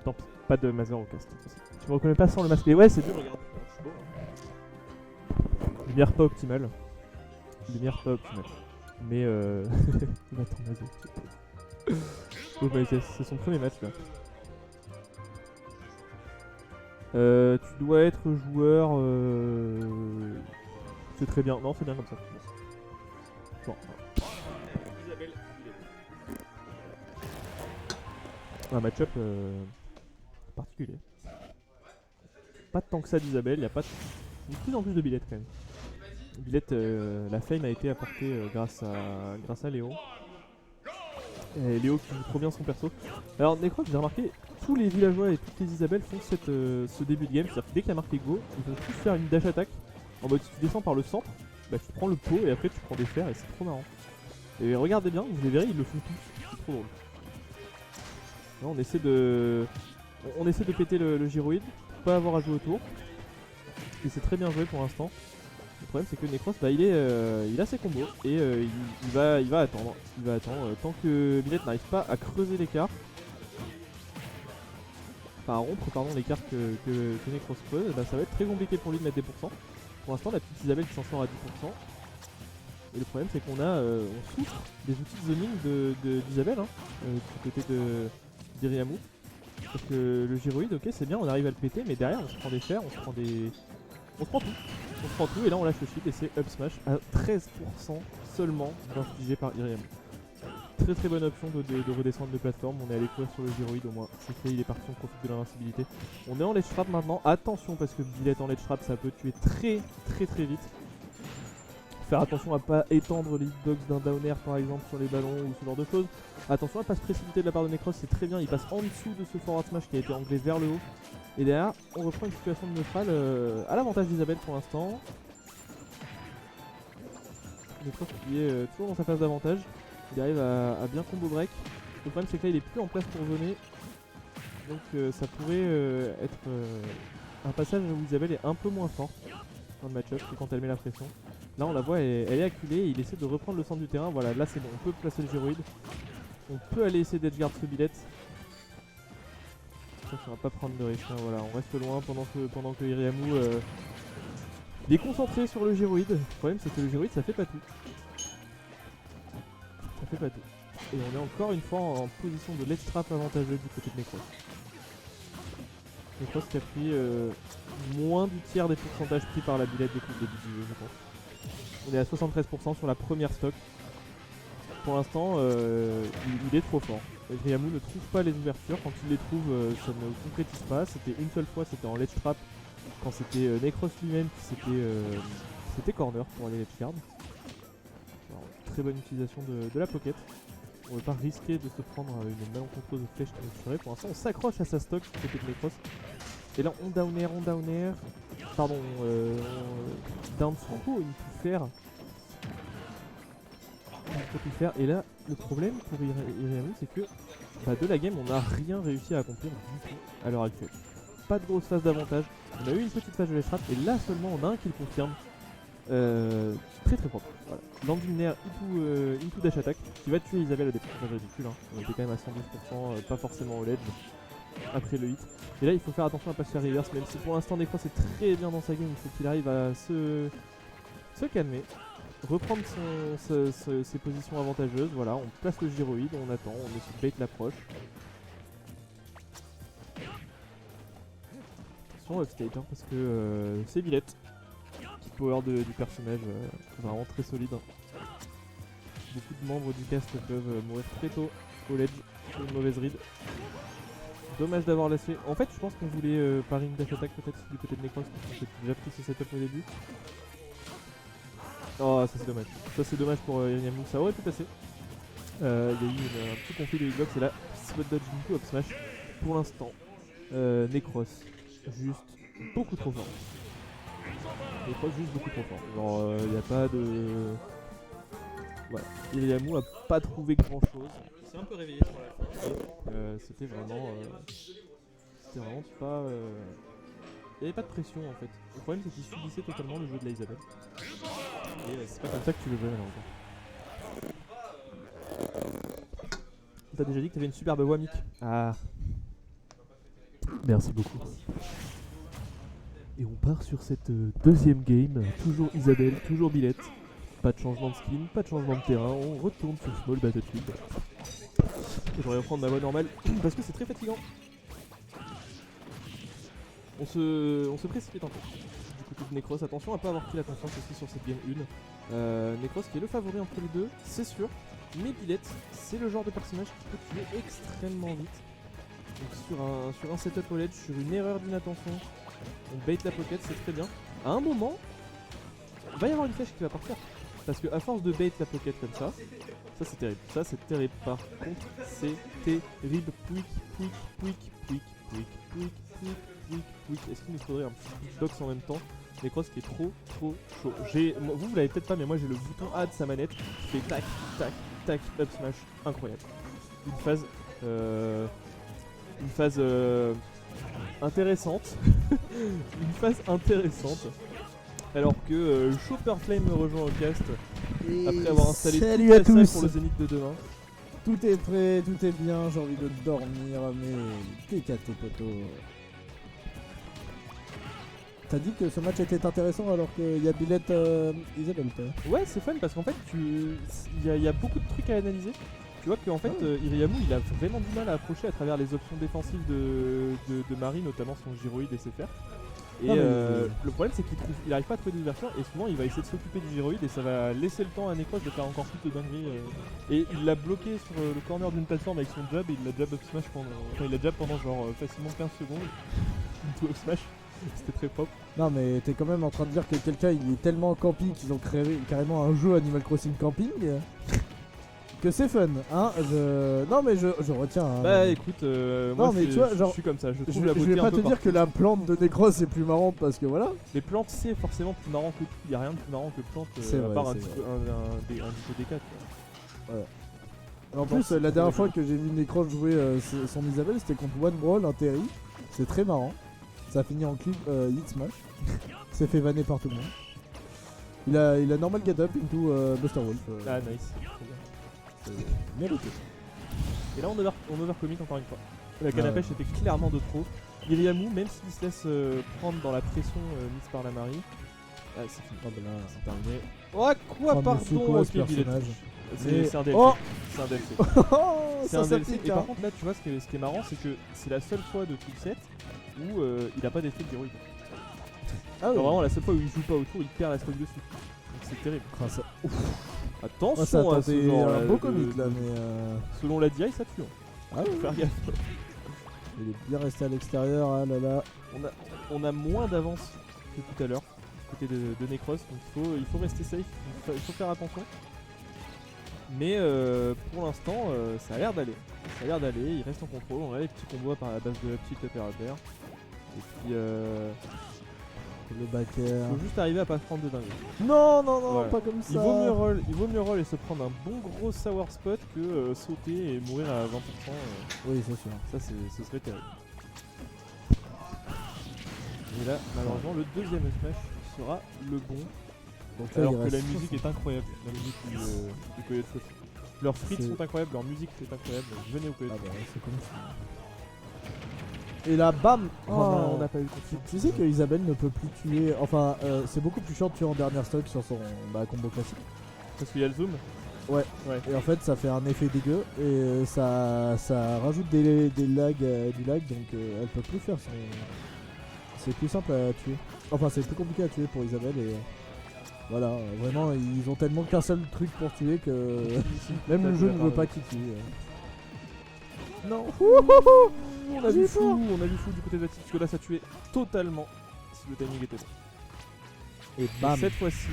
Tant pis, pas de Mazer au cast. Tu me reconnais pas sans le masque. Mais ouais, c'est dur, regarde. C'est beau. Lumière pas optimale. Lumière pas optimale. Mais il va t'en Mazer. Oh bah c'est son premier match là. Tu dois être joueur. C'est très bien. Non, c'est bien comme ça. Bon. Isabelle. Un match-up particulier. Pas tant que ça d'Isabelle, il y a pas de plus en plus de billettes quand même. Billette, la fame a été apportée grâce à Léo. Et Léo qui joue trop bien son perso. Alors Necroc, j'ai remarqué, tous les villageois et toutes les Isabelles font ce début de game. C'est-à-dire que dès qu'il y a marqué go, ils vont tous faire une dash attack. En mode si tu descends par le centre, bah tu prends le pot et après tu prends des fers et c'est trop marrant. Et regardez bien, vous les verrez, ils le font tous. C'est trop drôle. Là, on essaie de péter le gyroïde pour pas avoir à jouer autour. Et c'est très bien joué pour l'instant. Le problème c'est que Necros bah, il a ses combos et il va attendre. Il va attendre tant que Billet n'arrive pas à creuser l'écart. Enfin à rompre pardon l'écart que Necros creuse, bah, ça va être très compliqué pour lui de mettre des pourcents. Pour l'instant la petite Isabelle qui s'en sort à 10%. Et le problème c'est qu'on on souffre des outils de zoning d'Isabelle du côté d'Iriamu. Parce que le gyroïde, ok c'est bien, on arrive à le péter, mais derrière on se prend des fers, on se prend tout. On se prend tout et là on lâche le shield et c'est up smash à 13% seulement infligé par Iriamu. Très très bonne option de redescendre de plateforme, on est allé courir sur le gyroïde au moins, c'est fait, il est parti, on profite de l'invincibilité. On est en ledge trap maintenant, attention parce que Billet en ledge trap ça peut tuer très vite. Faire attention à pas étendre les hitbox d'un downer par exemple sur les ballons ou ce genre de choses. Attention à pas se précipiter de la part de Necros, c'est très bien, il passe en dessous de ce forward smash qui a été anglais vers le haut. Et derrière, on reprend une situation de neutral à l'avantage d'Isabelle pour l'instant. Necros qui est toujours dans sa phase d'avantage, il arrive à bien combo break. Le problème c'est que là il est plus en place pour zoner. Donc ça pourrait être un passage où Isabelle est un peu moins forte dans le match-up que quand elle met la pression. Là on la voit, elle est acculée et il essaie de reprendre le centre du terrain. Voilà, là c'est bon, on peut placer le gyroïde. On peut aller essayer d'edgeguard ce billet. On va pas prendre de risque, hein, voilà, on reste loin pendant que Iriamu il est concentré sur le gyroïde. Le problème c'est que le gyroïde ça fait pas tout. Ça fait pas tout. Et on est encore une fois en position de ledge trap avantageux du côté de Necros. Necros qui a pris moins du tiers des pourcentages pris par la billette depuis le début du jeu je pense. On est à 73% sur la première stock. Pour l'instant, il est trop fort. Iriamu ne trouve pas les ouvertures. Quand il les trouve, ça ne concrétise pas. C'était une seule fois, c'était en ledge trap. Quand c'était Necros lui-même qui c'était corner pour aller ledge guard. Alors, très bonne utilisation de la pocket. On ne veut pas risquer de se prendre une malencontreuse flèche qui nous tuerait. Pour l'instant, on s'accroche à sa stock du côté de Necros. Et là, on down air. Pardon, down son pot, il peut faire. Et là, le problème pour Iriamu, c'est que de la game, on n'a rien réussi à accomplir du tout à l'heure actuelle. Pas de grosse phase d'avantage. On a eu une petite phase de ledge trap et là seulement on a un qui le confirme. Très propre. Voilà. Landing Nair into dash attack qui va tuer Isabelle à des pourcentages ridicules. On était quand même à 112%, pas forcément au ledge après le hit. Et là il faut faire attention à pas se faire reverse, même si pour l'instant Necros est très bien dans sa game, il faut qu'il arrive à se calmer. Reprendre ses positions avantageuses, voilà, on place le gyroïde, on attend, on essaie de bait l'approche. Attention upstage parce que c'est Villette. Petit power du personnage, vraiment très solide. Beaucoup de membres du cast peuvent mourir très tôt au ledge sur une mauvaise read. Dommage d'avoir laissé. En fait je pense qu'on voulait pari une dash attack peut-être du côté de Necros, parce qu'on s'est déjà pris ce setup au début. Oh ça c'est dommage. Ça c'est dommage pour Iriamu, ça aurait pu passer. Il y a eu un petit conflit de hitbox et là, spot dodge into up smash. Pour l'instant, Necros, juste beaucoup trop fort. Necros juste beaucoup trop fort. Genre il n'y a pas de... Voilà. Iriamu a pas trouvé grand chose. Il s'est un peu réveillé sur la fin. C'était vraiment pas... Il n'y avait pas de pression en fait. Le problème c'est qu'il subissait totalement le jeu de la Isabelle. Et c'est pas comme ça que tu le veux malheureusement. T'as déjà dit que t'avais une superbe voix Mick. Ah. Merci beaucoup. Et on part sur cette deuxième game, toujours Isabelle, toujours Billette. Pas de changement de skin, pas de changement de terrain, on retourne sur Small Battlefield. Et je vais reprendre ma voix normale parce que c'est très fatigant. On se précipite un peu. Du côté de Necros, attention à pas avoir pris la confiance aussi sur cette game 1. Necros qui est le favori entre les deux, c'est sûr. Mais Billette, c'est le genre de personnage qui peut tuer extrêmement vite. Donc sur un setup au ledge, sur une erreur d'inattention, on bait la pocket, c'est très bien. À un moment, il va y avoir une flèche qui va partir. Parce que à force de bait la pocket comme ça c'est terrible. Ça c'est terrible. Par contre, c'est terrible. Pouic. Est-ce qu'il nous faudrait un petit beatbox en même temps? Necros qui est trop chaud. Vous l'avez peut-être pas, mais moi j'ai le bouton A de sa manette qui fait tac, up smash. Incroyable. Une phase intéressante. Une phase intéressante. Alors que Chopper Flame me rejoint au cast après avoir installé toute la salle pour le Zénith de demain. Tout est prêt, tout est bien, j'ai envie de dormir, mais t'es caté poteau. T'as dit que ce match était intéressant alors qu'il y a Billette Isabelle. Ouais, c'est fun parce qu'en fait, il y a beaucoup de trucs à analyser. Tu vois qu'en fait, Iriamu il a vraiment du mal à approcher à travers les options défensives de Marie, notamment son gyroïde et ses fers. Et le problème c'est qu'il arrive pas à trouver des ouvertures et souvent il va essayer de s'occuper du gyroïde et ça va laisser le temps à Necros de faire encore plus de dingueries. Et il l'a bloqué sur le corner d'une plateforme avec son jab et il l'a jab up smash pendant genre facilement 15 secondes. Tout up smash. C'était très propre. Non mais t'es quand même en train de dire que quelqu'un il est tellement camping qu'ils ont créé carrément un jeu Animal Crossing Camping que c'est fun, hein. Non mais je retiens. Hein, bah écoute, moi mais tu vois, genre, je suis comme ça. Je vais pas te dire que la plante de Necros est plus marrante parce que voilà. Les plantes c'est forcément plus marrant que tout. Il y a rien de plus marrant que plante à part un DK. Ouais. En plus, la dernière fois que j'ai vu Necros jouer son Isabelle, c'était contre One Brawl, un Terry. C'est très marrant. Ça a fini en clip hit smash. S'est fait vanner par tout le monde. Il a normal get up into Buster Wolf. Ah nice. Mérité. Et là on overcommit encore une fois. La canne à pêche était clairement de trop. Iriamu, même s'il se laisse prendre dans la pression mise par la Marie, c'est fini. Oh, ben là, c'est terminé. Oh quoi, pardon, ce personnage. C'est un DLC. Oh c'est un DLC. C'est un ça DLC. pique, Et hein. par contre là tu vois ce qui est marrant c'est que c'est la seule fois de tout le set où il a pas d'effet de gyroïde. Ah oui. Vraiment la seule fois où il joue pas autour il perd la stock dessus. Donc c'est terrible. Ah, ça... Attention à ce genre un beau comique là mais selon la DI ça tue. Ah oui. Faire gaffe. Il est bien resté à l'extérieur, ah là là. On a moins d'avance que tout à l'heure côté de Necros, donc il faut rester safe, il faut faire attention. Mais pour l'instant ça a l'air d'aller. Il reste en contrôle, on a les petits combos par la base de petit upper. Et puis le backer. faut juste arriver à pas se prendre de dingue. Non, Voilà. pas comme ça. Il vaut mieux roll et se prendre un bon gros sour spot que sauter et mourir à 20%. Oui, c'est sûr. Ça ce serait terrible. Et là, malheureusement, le deuxième smash sera le bon. Donc là, alors il que reste la musique est incroyable. La musique du Coyote Foot. Leurs frites C'est- sont incroyables, leur musique est incroyable. Venez au Ah Coyote. bah ouais, c'est comme ça. Et là, bam. Oh non, on n'a pas eu le coup. Tu sais que Isabelle ne peut plus tuer. Enfin, c'est beaucoup plus chiant de tuer en dernière stock sur son combo classique. Parce qu'il y a le zoom. Ouais. Et en fait, ça fait un effet dégueu et ça rajoute des lags, du lag, donc elle peut plus faire son. C'est plus simple à tuer. Enfin, c'est plus compliqué à tuer pour Isabelle et. Voilà, vraiment, ils ont tellement qu'un seul truc pour tuer que même le jeu ne veut pas qu'ils tuent. Non. On a vu fou du côté de la team, parce que là ça tuait totalement si le timing était bon. Et bam. Cette fois-ci,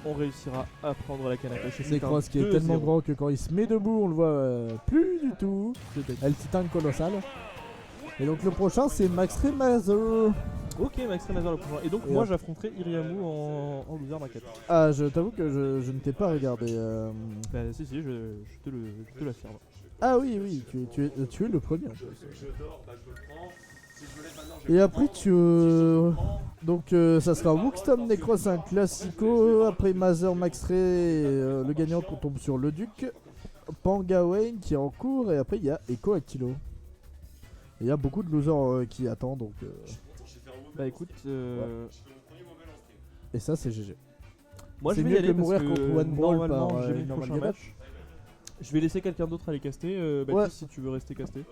on réussira à prendre la canne à pêche. C'est Cross qui est tellement grand que quand il se met debout, on le voit plus du tout. Elle titane colossale. Et donc le prochain c'est Max Remazer. Ok, Max Remazer le prochain. Et donc moi j'affronterai Iriamu en loser bracket. Ah, je t'avoue que je ne t'ai pas regardé. Bah si, je te l'affirme. Ah oui, tu es le premier en plus. Et après donc ça sera Wookstorm Necros, un classico. Après Mazer Max Ray, le gagnant qu'on tombe sur le Duc. Panga Wayne qui est en cours. Et après il y a Echo Actilo. Il y a beaucoup de losers qui attendent, donc. Bah écoute, Et ça, c'est GG. moi je C'est vais mieux y aller que parce mourir que contre One Brawl normalement par j'ai mon une normal prochain game. match. Je vais laisser quelqu'un d'autre aller caster. Baptiste, Ouais. si tu veux rester casté.